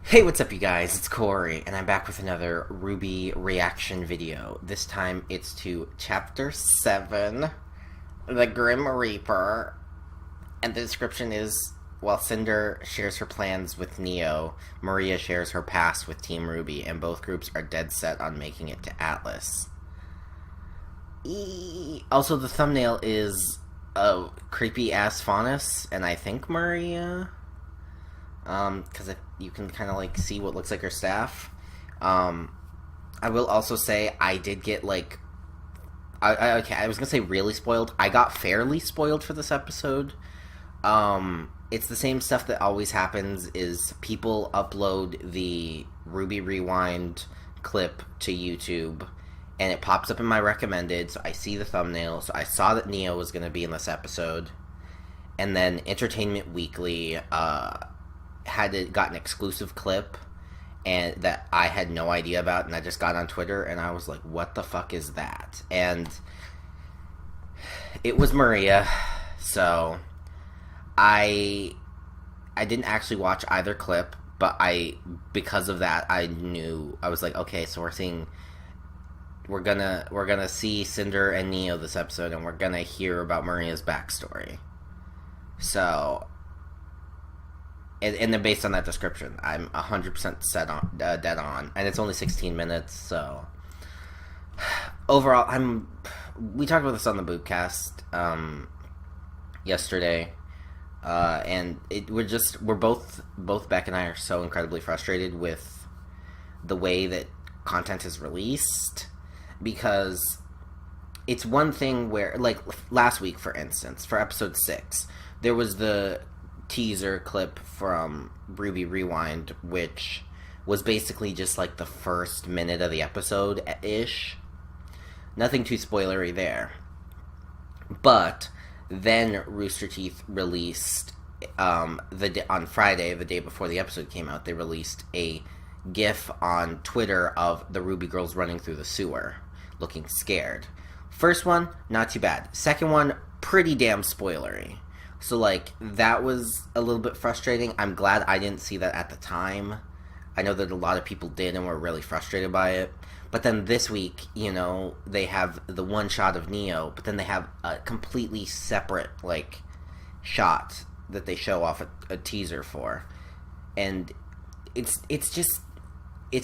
Hey, what's up you guys? It's Corey, and I'm back with another RWBY reaction video. This time it's to Chapter 7, the Grimm Reaper, and the description is, while Cinder shares her plans with Neo, Maria shares her past with Team RWBY, and both groups are dead set on making it to Atlas. Also, the thumbnail is a creepy-ass Faunus, and I think Maria, because you can kind of like see what looks like her staff. I will also say I did get like, I was gonna say really spoiled. I got fairly spoiled for this episode. It's the same stuff that always happens: is people upload the RWBY Rewind clip to YouTube, and it pops up in my recommended. So I see the thumbnail. So I saw that Neo was gonna be in this episode, and then Entertainment Weekly got an exclusive clip and that I had no idea about, and I just got on Twitter and I was like, what the fuck is that? And it was Maria. So I didn't actually watch either clip, but because of that I knew. I was like, okay, so we're gonna see Cinder and Neo this episode, and we're gonna hear about Maria's backstory. So and then based on that description, I'm 100% set on dead on, and it's only 16 minutes. So overall, we talked about this on the Boopcast yesterday, and we're both Beck and I are so incredibly frustrated with the way that content is released, because it's one thing where, like last week for instance, for episode 6, there was the teaser clip from RWBY Rewind, which was basically just like the first minute of the episode-ish. Nothing too spoilery there. But then Rooster Teeth released, on Friday, the day before the episode came out, they released a GIF on Twitter of the RWBY girls running through the sewer, looking scared. First one, not too bad. Second one, pretty damn spoilery. So, like, that was a little bit frustrating. I'm glad I didn't see that at the time. I know that a lot of people did and were really frustrated by it. But then this week, you know, they have the one shot of Neo, but then they have a completely separate, like, shot that they show off a teaser for. And it's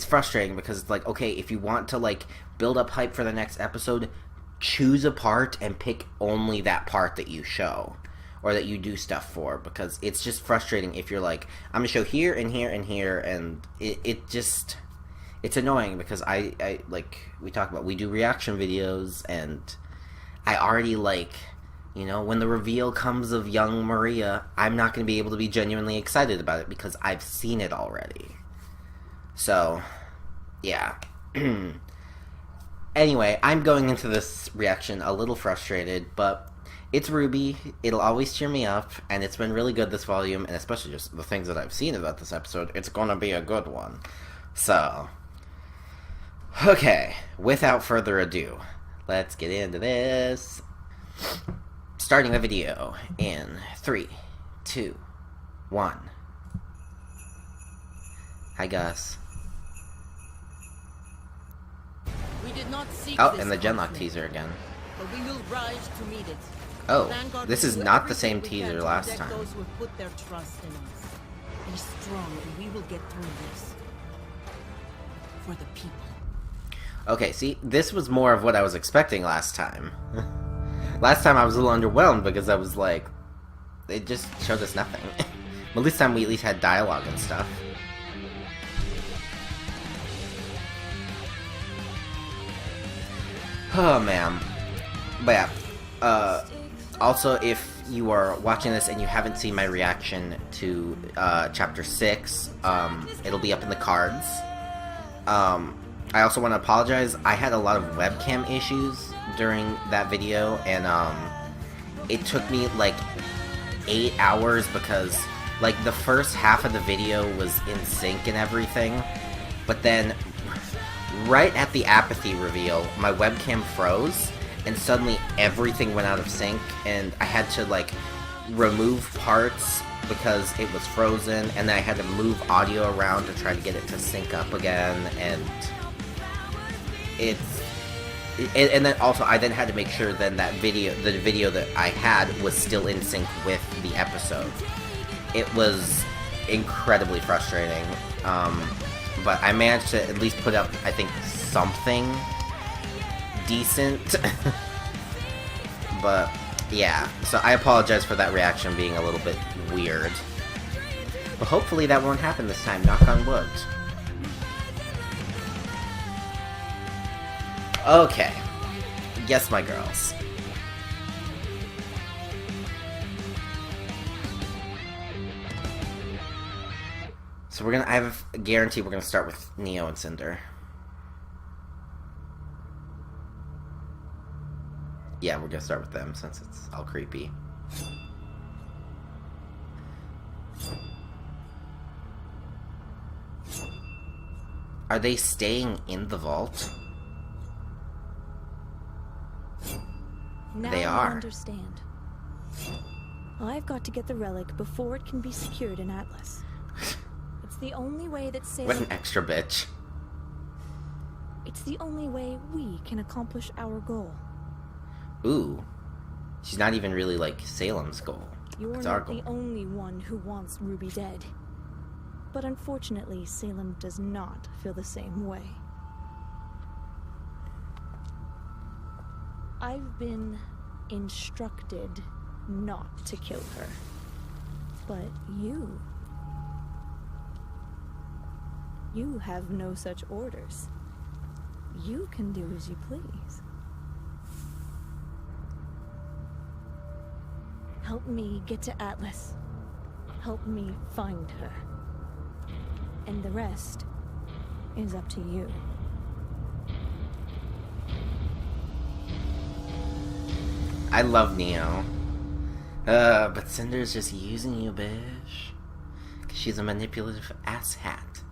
frustrating because it's like, okay, if you want to, like, build up hype for the next episode, choose a part and pick only that part that you show, or that you do stuff for, because it's just frustrating if you're like, I'm gonna show here and here and here, and it's annoying because I like, we talk about, we do reaction videos, and I already, like, you know, when the reveal comes of young Maria, I'm not gonna be able to be genuinely excited about it because I've seen it already. So, yeah. Anyway, I'm going into this reaction a little frustrated, but it's RWBY, it'll always cheer me up, and it's been really good this volume, and especially just the things that I've seen about this episode, it's gonna be a good one. So, okay, without further ado, let's get into this. Starting the video in 3, 2, 1. Hi, Gus. We did not seek Oh, this and the Genlock conflict, teaser again. but we will rise to meet it. Oh, Vanguard this will is do not the same everything we can teaser to last protect time. those who have put their trust in us. Be strong, and we will get through this. For the people. Okay, see, this was more of what I was expecting last time. Last time I was a little underwhelmed because I was like, they just showed us nothing. But this time we at least had dialogue and stuff. Oh man. But yeah, also if you are watching this and you haven't seen my reaction to chapter 6, it'll be up in the cards. I also want to apologize, I had a lot of webcam issues during that video, and it took me like 8 hours because like the first half of the video was in sync and everything, but then right at the apathy reveal, my webcam froze, and suddenly everything went out of sync, and I had to, like, remove parts because it was frozen, and then I had to move audio around to try to get it to sync up again, and and then also I then had to make sure then that the video that I had was still in sync with the episode. It was incredibly frustrating, but I managed to at least put up, I think, something decent. But yeah, so I apologize for that reaction being a little bit weird, but hopefully that won't happen this time, knock on wood. Okay, yes, my girls. So I have a guarantee we're gonna start with Neo and Cinder. Yeah, we're gonna start with them since it's all creepy. Are they staying in the vault? Now They I are. understand. I've got to get the relic before it can be secured in Atlas. It's the only way that What an extra bitch. It's the only way we can accomplish our goal. Ooh. She's not even really like Salem's goal. You're It's our not goal. the only one who wants Ruby dead. But unfortunately, Salem does not feel the same way. I've been instructed not to kill her. But you have no such orders. You can do as you please. Help me get to Atlas. Help me find her. And the rest is up to you. I love Neo. But Cinder's just using you, bitch. 'Cause she's a manipulative asshat.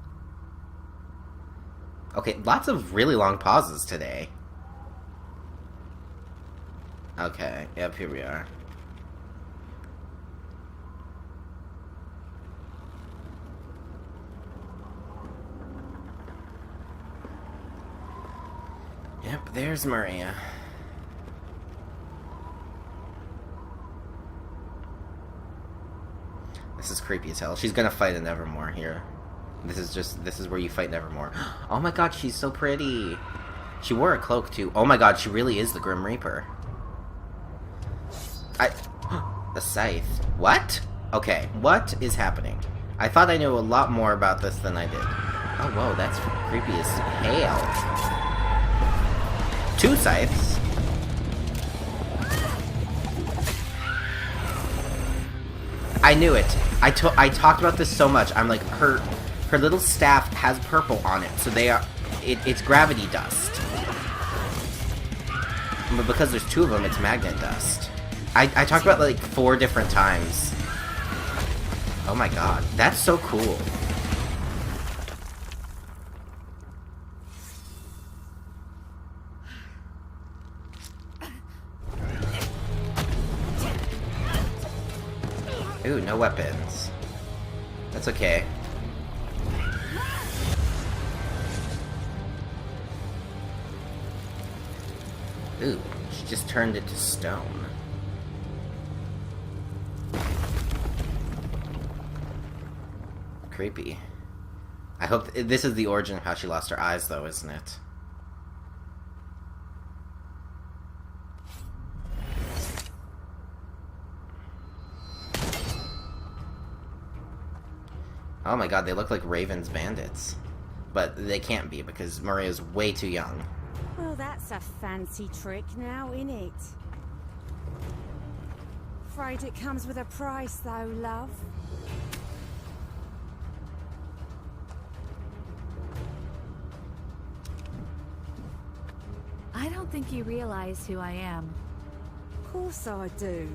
Okay, lots of really long pauses today. Okay, yep, here we are. Yep, there's Maria. This is creepy as hell. She's gonna fight an Evermore here. This is where you fight an Evermore. Oh my god, she's so pretty. She wore a cloak too. Oh my god, she really is the Grimm Reaper. The scythe. What? Okay, what is happening? I thought I knew a lot more about this than I did. Oh whoa, that's creepy as hell. 2 scythes. I knew it. I talked about this so much. I'm like, her little staff has purple on it, so it's gravity dust. But because there's 2 of them, it's magnet dust. I talked about it like 4 different times. Oh my god, that's so cool. Ooh, no weapons. That's okay. Ooh, she just turned it to stone. Creepy. I hope this is the origin of how she lost her eyes, though, isn't it? Oh my god, they look like Raven's bandits. But they can't be, because Maria's way too young. Well, that's a fancy trick now, innit? Afraid it comes with a price, though, love. I don't think you realize who I am. Of course I do.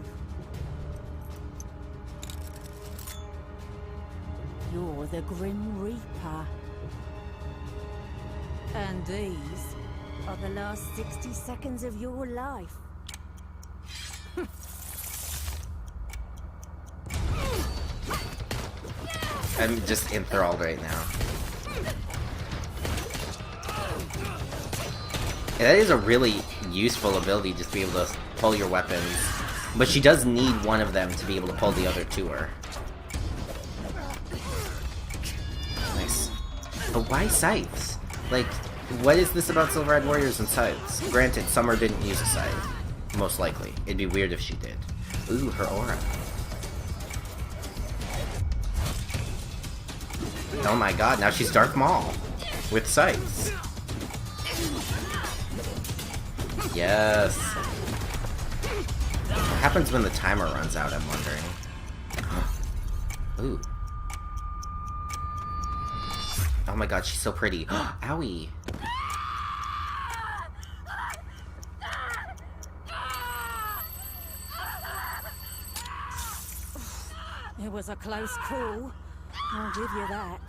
You're the Grimm Reaper. And these are the last 60 seconds of your life. I'm just enthralled right now. Yeah, that is a really useful ability, just to be able to pull your weapons. But she does need one of them to be able to pull the other to her. Nice. But why scythes? Like, what is this about Silver-Eyed Warriors and scythes? Granted, Summer didn't use a scythe. Most likely. It'd be weird if she did. Ooh, her aura. Oh my god, now she's Darth Maul. With scythes. Yes. What happens when the timer runs out, I'm wondering. Ooh. Oh my god, she's so pretty. Owie. It was a close call. I'll give you that.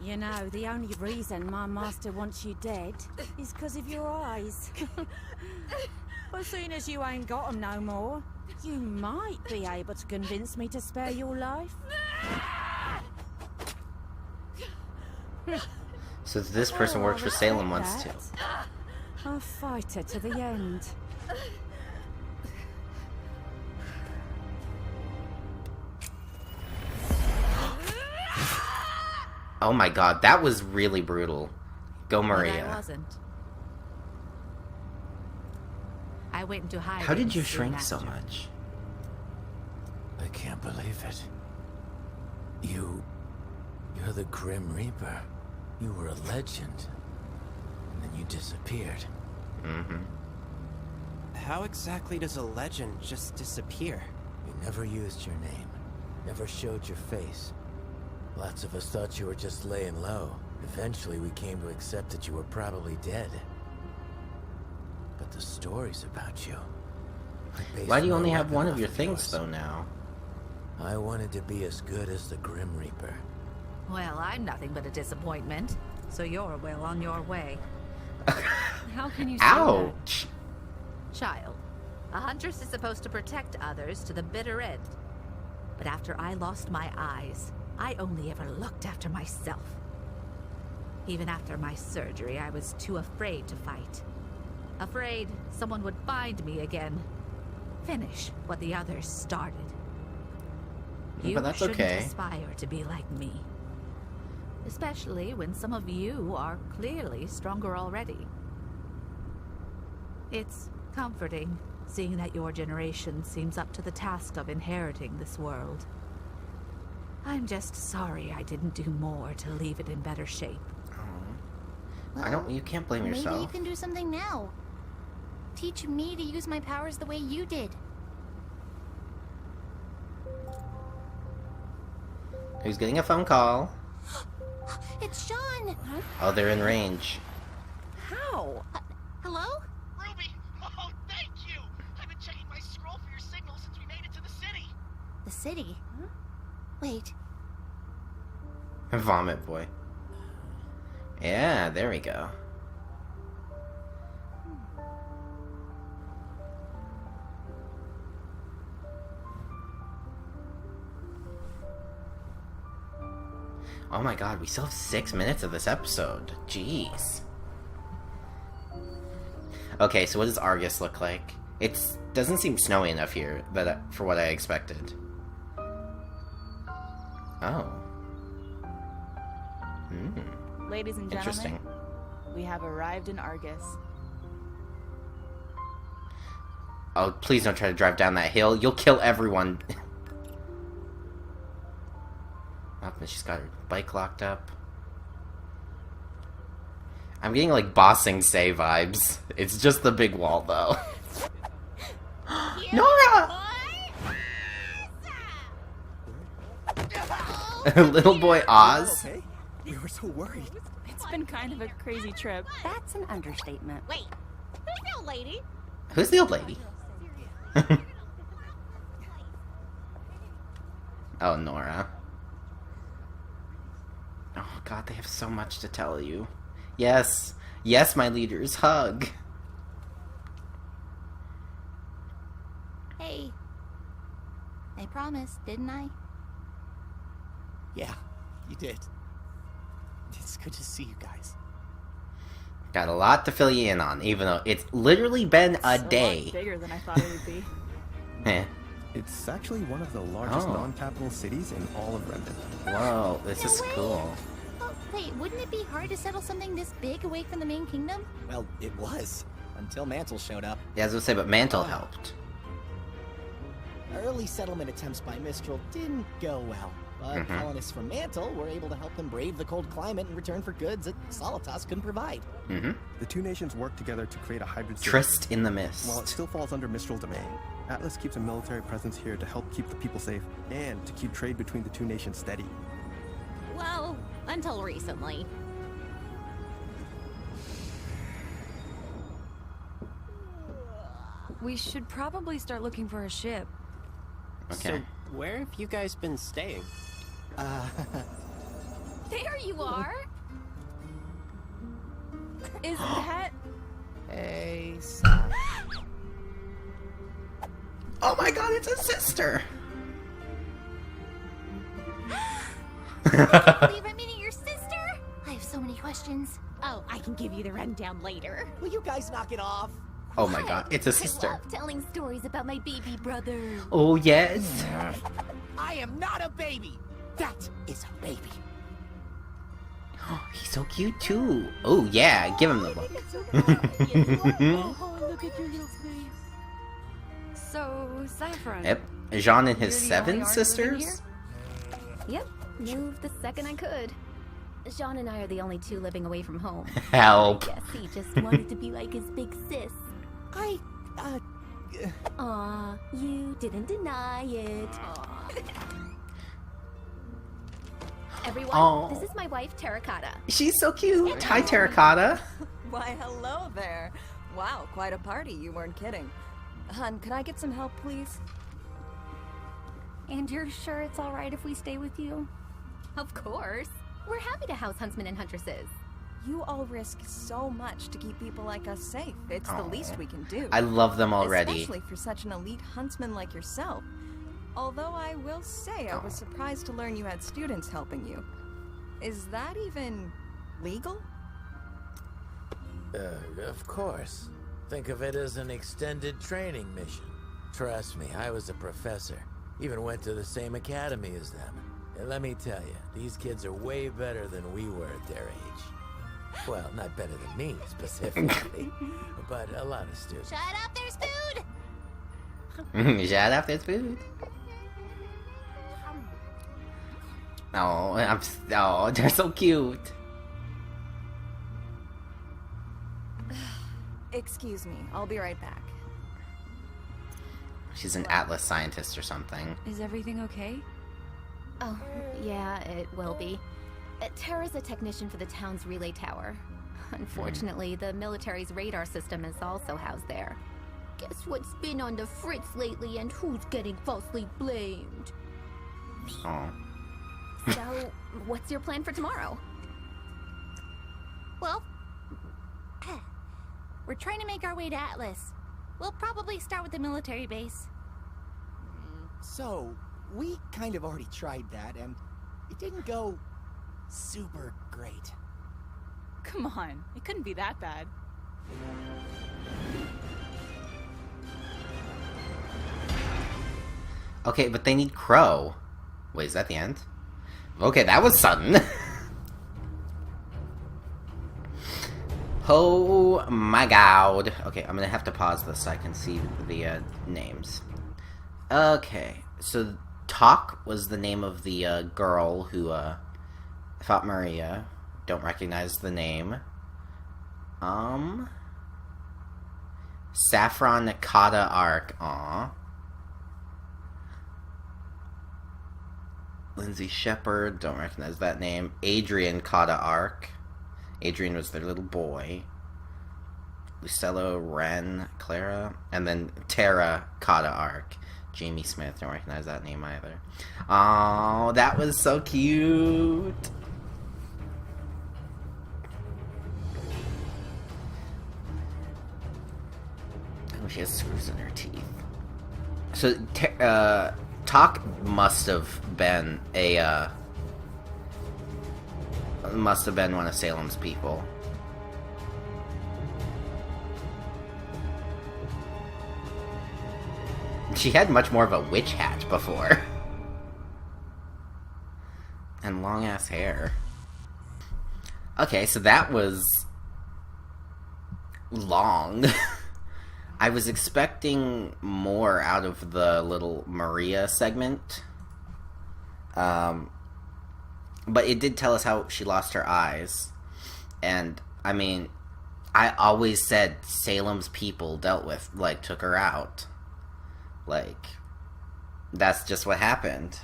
You know, the only reason my master wants you dead is because of your eyes. As soon as you ain't got 'em no more, you might be able to convince me to spare your life. So this person works for Salem once too. A fighter to the end. Oh my god, that was really brutal. Go But Maria. I wasn't. I went into hiding. How did you soon shrink so after. much? I can't believe it. You're the Grimm Reaper. You were a legend. And then you disappeared. Mm-hmm. How exactly does a legend just disappear? You never used your name. Never showed your face. Lots of us thought you were just laying low. Eventually we came to accept that you were probably dead. But the stories about you... I based Why do you my only have weapon one of off your things yours. though now? I wanted to be as good as the Grimm Reaper. Well, I'm nothing but a disappointment. So you're well on your way. How can you say that? Ouch! Child, a huntress is supposed to protect others to the bitter end. But after I lost my eyes, I only ever looked after myself. Even after my surgery, I was too afraid to fight. Afraid someone would find me again. Finish what the others started. You But that's shouldn't okay. aspire to be like me. Especially when some of you are clearly stronger already. It's comforting seeing that your generation seems up to the task of inheriting this world. I'm just sorry I didn't do more to leave it in better shape. I don't. You can't blame Maybe you yourself. can do something now. Teach me to use my powers the way you did. Who's getting a phone call? It's Sean! Oh, they're in range. How? Hello? Ruby! Oh, thank you! I've been checking my scroll for your signal since we made it to the city. The city? Huh? Wait, Vomit boy. Yeah, there we go. Oh my god, we still have 6 minutes of this episode. Jeez. Okay, so what does Argus look like? It doesn't seem snowy enough here, but for what I expected. Oh. Hmm. Ladies and gentlemen, Interesting. we have arrived in Argus. Oh, please don't try to drive down that hill. You'll kill everyone. Oh, and she's got her bike locked up. I'm getting like Bossing Say vibes. It's just the big wall, though. Nora! Little boy Oz? Okay? We were so worried. It's been kind of a crazy trip. That's an understatement. wait. Who's the old lady? Who's the old lady? Oh, Nora. Oh god, they have so much to tell you. Yes. Yes, my leaders, hug. I promised, didn't I? Yeah, you did. It's good to see you guys. Got a lot to fill you in on, even though it's literally been a It's day. A lot bigger than I thought it would be. Eh. It's actually one of the largest Oh. non-capital cities in all of Remnant. Whoa, this No is way. cool. Oh, wait, wouldn't it be hard to settle something this big away from the main kingdom? Well, it was. Until Mantle showed up. Yeah, I was gonna say, but Mantle helped. Early settlement attempts by Mistral didn't go well. But colonists from Mantle were able to help them brave the cold climate in return for goods that Solitas couldn't provide. The two nations work together to create a hybrid city. Tryst in the Mist. While it still falls under Mistral domain, Atlas keeps a military presence here to help keep the people safe and to keep trade between the two nations steady. Well, until recently. We should probably start looking for a ship. Okay. So, where have you guys been staying? There you are! Is that... Hey, Saf. Oh my god, it's a sister! I believe I'm meeting your sister? I have so many questions. Oh, I can give you the rundown later. Will you guys knock it off? Oh my god, it's a I sister. love telling stories about my baby brother. Oh yes! I am not a baby. That is a baby. He's so cute too. Oh yeah, give him the look. Oh, look at your little face. So, Saffron. Yep. Jean and his You're the only 7 artist living sisters? Yep, moved the second I could. Jean and I are the only two living away from home. Help. Guess he just wanted to be like his big sis. Aw, you didn't deny it. Everyone, Aw. this is my wife, Terracotta. She's so cute. Hi, Terracotta. Why, hello there. Wow, quite a party. You weren't kidding. Hun, can I get some help, please? And you're sure it's alright if we stay with you? Of course. We're happy to house huntsmen and huntresses. You all risk so much to keep people like us safe. It's the least we can do. I love them already. Especially for such an elite huntsman like yourself. Although I will say I was surprised to learn you had students helping you. Is that even legal? Of course. Think of it as an extended training mission. Trust me, I was a professor. Even went to the same academy as them. And let me tell you, these kids are way better than we were at their age. Well, not better than me, specifically. But a lot of students. Shut up, there's food! Shut up, there's food. Oh, they're so cute. Excuse me, I'll be right back. She's an Atlas scientist or something. Is everything okay? Oh, yeah, it will be. Tara's a technician for the town's relay tower. Unfortunately, the military's radar system is also housed there. Guess what's been on the fritz lately and who's getting falsely blamed? Oh. So, what's your plan for tomorrow? Well, we're trying to make our way to Atlas. We'll probably start with the military base. So, we kind of already tried that, and it didn't go super great. Come on, it couldn't be that bad. Okay, but they need Crow. Wait, is that the end? Okay, that was sudden. Oh my god. Okay, I'm gonna have to pause this so I can see the names. Okay, so Talk was the name of the girl who fought Maria. Don't recognize the name. Saffron Nakata Arc. Aw. Lindsay Shepard, don't recognize that name. Adrian Kata Arc. Adrian was their little boy. Lucello, Ren, Clara, and then Tara Kata Arc. Jamie Smith, don't recognize that name either. Oh, that was so cute. Oh, she has screws in her teeth. So, Talk must have been one of Salem's people. She had much more of a witch hat before. And long ass hair. Okay, so that was long. I was expecting more out of the little Maria segment. But it did tell us how she lost her eyes. And, I mean, I always said Salem's people dealt with, like, took her out. Like, that's just what happened.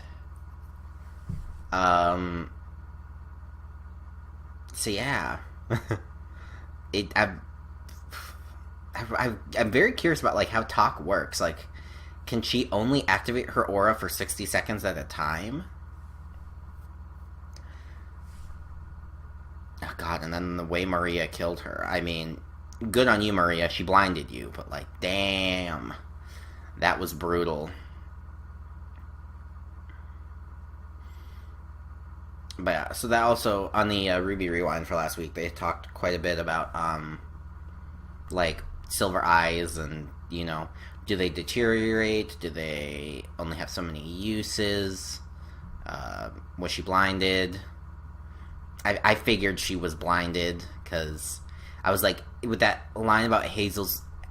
So yeah. I'm very curious about, like, how talk works. Like, can she only activate her aura for 60 seconds at a time? Oh god, and then the way Maria killed her. I mean, good on you, Maria. She blinded you, but, like, damn. That was brutal. But yeah, so that also, on the RWBY Rewind for last week, they talked quite a bit about, like, silver eyes and, you know, do they deteriorate? Do they only have so many uses? Was she blinded? I figured she was blinded, because I was like, with that line about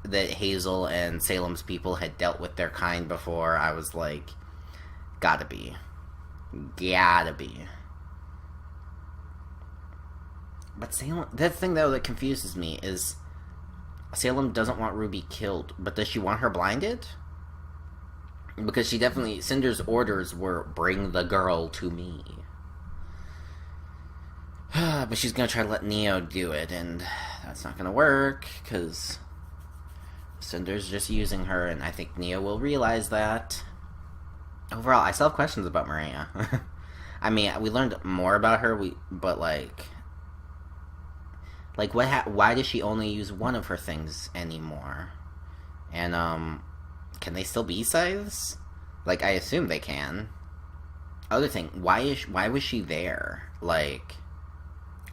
that Hazel and Salem's people had dealt with their kind before, I was like, gotta be. But Salem, that thing though that confuses me is Salem doesn't want Ruby killed, but does she want her blinded? Because she definitely, Cinder's orders were, bring the girl to me. But she's gonna try to let Neo do it, and that's not gonna work, because Cinder's just using her, and I think Neo will realize that. Overall, I still have questions about Maria. I mean, we learned more about her, but like, why does she only use one of her things anymore? And, can they still be scythes? Like, I assume they can. Other thing, why was she there? Like,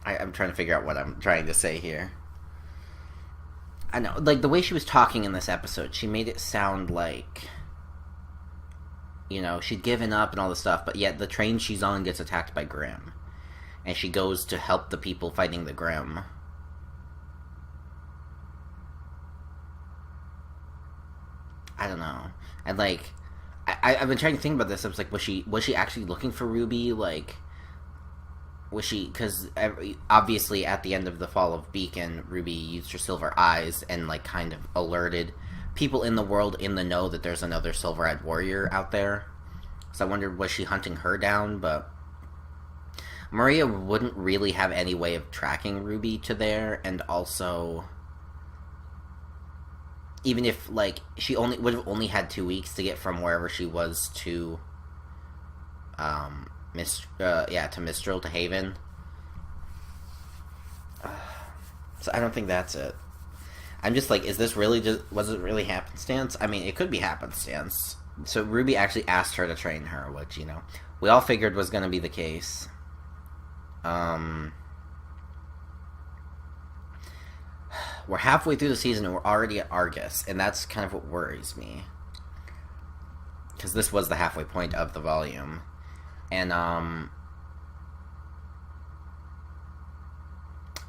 I'm trying to figure out what I'm trying to say here. I know, like, the way she was talking in this episode, she made it sound like, you know, she'd given up and all this stuff, but yet the train she's on gets attacked by Grimm. And she goes to help the people fighting the Grimm. I don't know. And, like, I've been trying to think about this. I was like, was she actually looking for Ruby? Like, was she... Because, obviously, at the end of the fall of Beacon, Ruby used her silver eyes and, like, kind of alerted people in the world in the know that there's another silver-eyed warrior out there. So I wondered, was she hunting her down? But Maria wouldn't really have any way of tracking Ruby to there, and also... Even if, like, she would have only had 2 weeks to get from wherever she was to, to Mistral, to Haven. So I don't think that's it. I'm just like, was it really happenstance? I mean, it could be happenstance. So Ruby actually asked her to train her, which, you know, we all figured was going to be the case. We're halfway through the season and we're already at Argus, and that's kind of what worries me. Because this was the halfway point of the volume. And,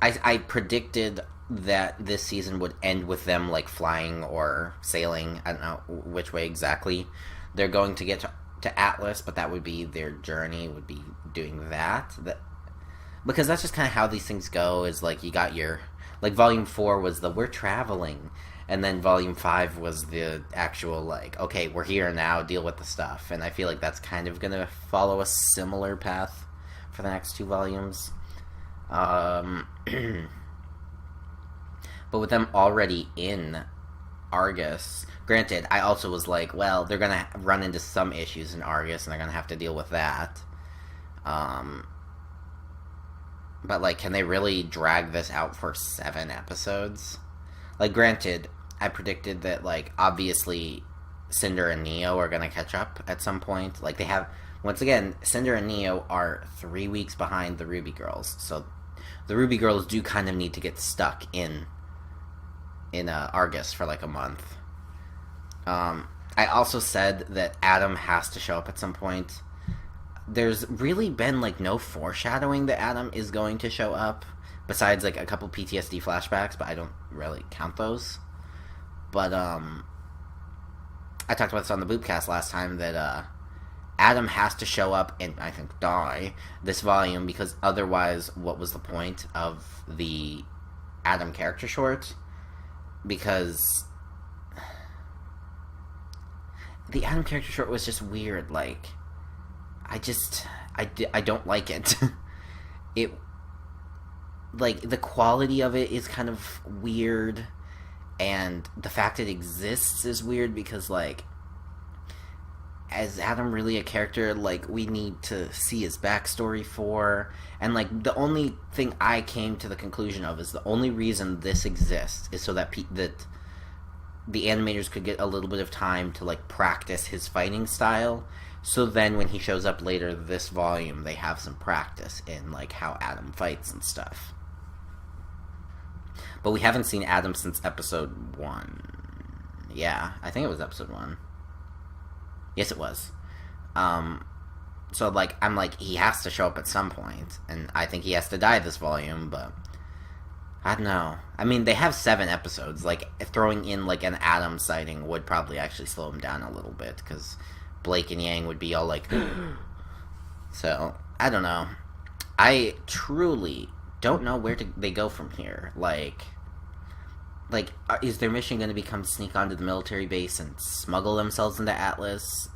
I predicted that this season would end with them, like, flying or sailing. I don't know which way exactly they're going to get to Atlas, but that would be their journey, would be doing that. Because that's just kind of how these things go, is, like, you got your... Like, Volume 4 was the, we're traveling. And then Volume 5 was the actual, like, okay, we're here now, deal with the stuff. And I feel like that's kind of going to follow a similar path for the next 2 volumes. But with them already in Argus, granted, I also was like, well, they're going to run into some issues in Argus, and they're going to have to deal with that. But, like, can they really drag this out for 7 episodes? Like, granted, I predicted that, like, obviously, Cinder and Neo are gonna catch up at some point. Like, they have, once again, Cinder and Neo are 3 weeks behind the RWBY girls, so the RWBY girls do kind of need to get stuck in Argus for like a month. I also said that Adam has to show up at some point. There's really been like no foreshadowing that Adam is going to show up, besides like a couple PTSD flashbacks, but I don't really count those. But I talked about this on the Boopcast last time, that Adam has to show up and, I think, die this volume, because otherwise what was the point of the Adam character short? Because the Adam character short was just weird. Like, I don't like it. It, like, the quality of it is kind of weird, and the fact it exists is weird, because, like, is Adam really a character, like, we need to see his backstory for? And, like, the only thing I came to the conclusion of is the only reason this exists is so that that the animators could get a little bit of time to, like, practice his fighting style, so then when he shows up later this volume, they have some practice in, like, how Adam fights and stuff. But we haven't seen Adam since episode 1. Yeah, I think it was episode 1. Yes, it was. So, like, I'm like, he has to show up at some point, and I think he has to die this volume, but I don't know. I mean, they have 7 episodes. Like, throwing in, like, an Adam sighting would probably actually slow him down a little bit, because Blake and Yang would be all like, so, I don't know. I truly don't know where they go from here. Like, is their mission going to become sneak onto the military base and smuggle themselves into Atlas?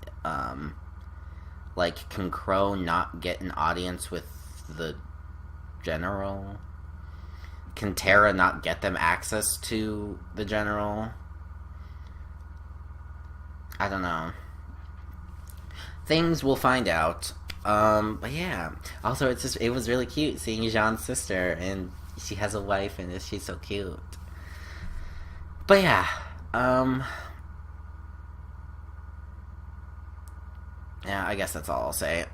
Like, can Crow not get an audience with the General? Can Terra not get them access to the General? I don't know. Things we'll find out. But yeah. Also, it was really cute seeing Jean's sister, and she has a wife, and she's so cute. But yeah, yeah, I guess that's all I'll say.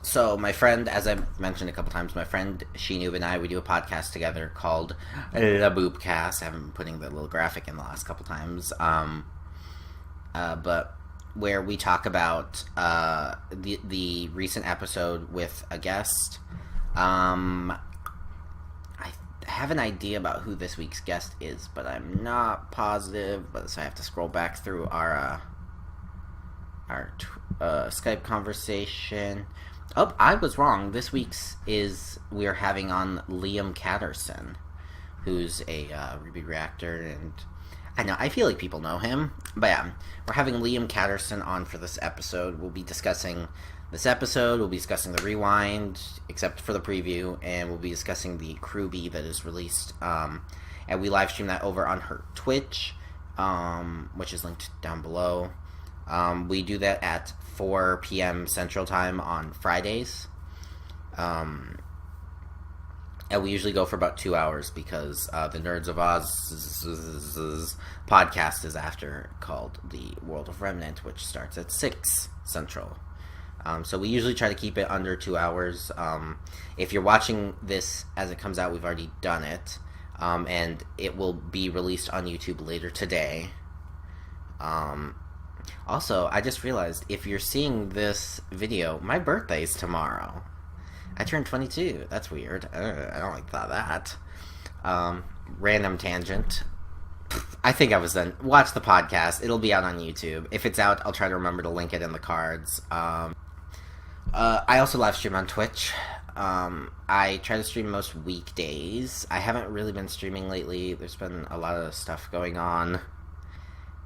So my friend, as I've mentioned a couple times, my friend Shinoob and I, we do a podcast together called The Boopcast. I haven't been putting the little graphic in the last couple times. But where we talk about the recent episode with a guest. I have an idea about who this week's guest is, but I'm not positive. So I have to scroll back through our Skype conversation. Oh, I was wrong. This week's we are having on Liam Catterson, who's a RWBY reactor, and I know, I feel like people know him. But yeah, we're having Liam Catterson on for this episode. We'll be discussing this episode, we'll be discussing the rewind, except for the preview, and we'll be discussing the RWBY that is released, and we live stream that over on her Twitch, which is linked down below. We do that at 4 p.m. Central Time on Fridays, and we usually go for about 2 hours, because the Nerds of Oz podcast is after, called The World of Remnant, which starts at 6 Central. So we usually try to keep it under 2 hours. If you're watching this as it comes out, we've already done it. And it will be released on YouTube later today. Also, I just realized, if you're seeing this video, my birthday's tomorrow. I turned 22. That's weird. I don't like that. Random tangent. I think I was done. Watch the podcast. It'll be out on YouTube. If it's out, I'll try to remember to link it in the cards. I also live stream on Twitch. I try to stream most weekdays. I haven't really been streaming lately. There's been a lot of stuff going on,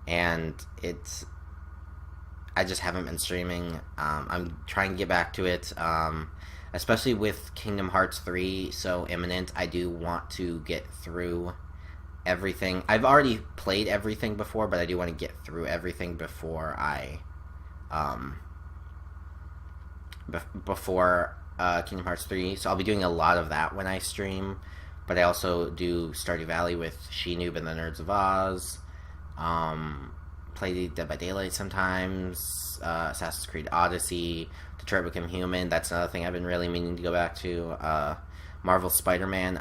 and I just haven't been streaming. I'm trying to get back to it, especially with Kingdom Hearts 3 so imminent. I do want to get through everything. I've already played everything before, but I do want to get through everything before before Kingdom Hearts 3, so I'll be doing a lot of that when I stream. but I also do Stardew Valley with She-Noob and the Nerds of Oz. Play Dead by Daylight sometimes. Assassin's Creed Odyssey. Detroit Become Human. That's another thing I've been really meaning to go back to. Marvel Spider-Man.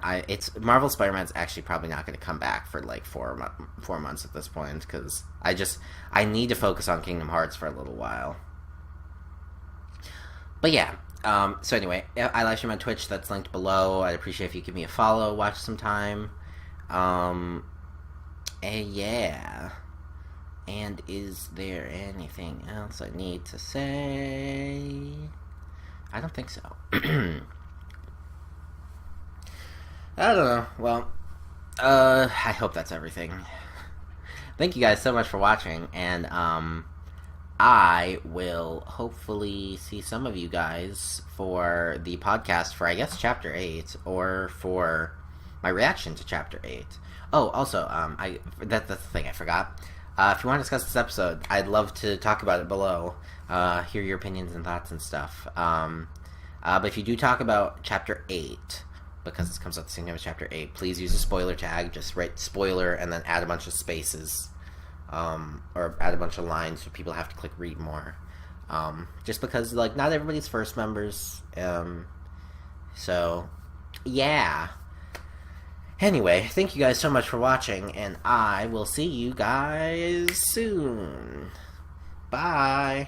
Marvel Spider-Man's actually probably not going to come back for like 4 months at this point, because I need to focus on Kingdom Hearts for a little while. But yeah. So anyway, I live stream on Twitch. That's linked below. I'd appreciate if you give me a follow, watch some time. And yeah. And is there anything else I need to say? I don't think so. I don't know. Well, I hope that's everything. Thank you guys so much for watching, and I will hopefully see some of you guys for the podcast for, I guess, Chapter 8, or for my reaction to Chapter 8. Oh, also, that's the thing I forgot. If you want to discuss this episode, I'd love to talk about it below, hear your opinions and thoughts and stuff. But if you do talk about Chapter 8, because this comes out the same time as Chapter 8, please use a spoiler tag. Just write spoiler and then add a bunch of spaces. Or add a bunch of lines so people have to click read more. Just because, like, not everybody's first members. So, yeah. Anyway, thank you guys so much for watching, and I will see you guys soon. Bye.